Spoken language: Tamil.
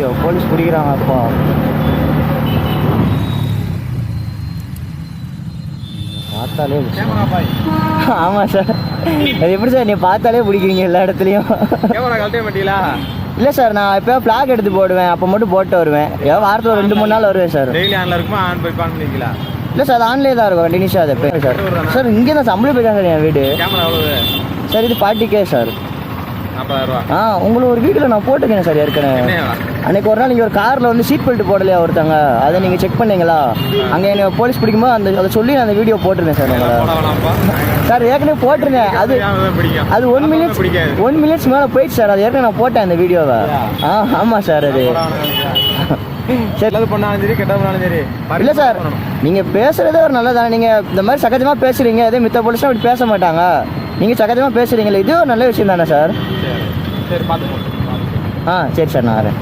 ஐயோ போலீஸ் பிடிக்கிறாங்க அப்பா. பார்த்தாலே ஆமாம் சார். அது எப்படி சார் நீங்கள் பார்த்தாலே பிடிக்கிறீங்க எல்லா இடத்துலையும்? இல்லை சார், நான் எப்போ ஃப்ளாக் எடுத்து போடுவேன், அப்போ மட்டும் போட்டு வருவேன். ஏதோ வாரத்தில் ஒரு 2-3 நாள் வருவேன் சார். இல்லை சார், அது ஆன்லேயே தான் இருக்கும் கண்டினியூஸாக. அது எப்போ சார்? சார் இங்கே தான் சம்பளம் போய் தான் சார் என் வீடு. சார் இது 40K சார். உங்களுக்கு ஒரு வீடியோவில் நான் போட்டுக்கேன் சார் ஏற்கனவே. அன்றைக்கி ஒரு நாள் நீங்கள் ஒரு காரில் வந்து சீட் பெல்ட் போடலையா ஒருத்தங்க, அதை நீங்கள் செக் பண்ணீங்களா? அங்கே என்னை போலீஸ் பிடிக்கும்போது அதை சொல்லி நான் அந்த வீடியோ போட்டிருந்தேன் சார். சார் ஏற்கனவே போட்டிருந்தேன். அது 1 மினிட்ஸ் மேலே போயிடுச்சு சார். அது ஏற்கனவே நான் போட்டேன் அந்த வீடியோவை. ஆமாம் சார். அது சரி பண்ணாலும் சரி கெட்ட பண்ணாலும் சரி இல்லை சார், நீங்கள் பேசுகிறதே ஒரு நல்லதானே. நீங்கள் இந்த மாதிரி சகஜமாக பேசுகிறீங்க. எதே மித்த போலீஸ்லாம் அப்படி பேச மாட்டாங்க. நீங்கள் சகஜமாக பேசுகிறீங்களே, இது ஒரு நல்ல விஷயம் தானே சார்? சரி பார்த்து சரி சார், நான் வரேன்.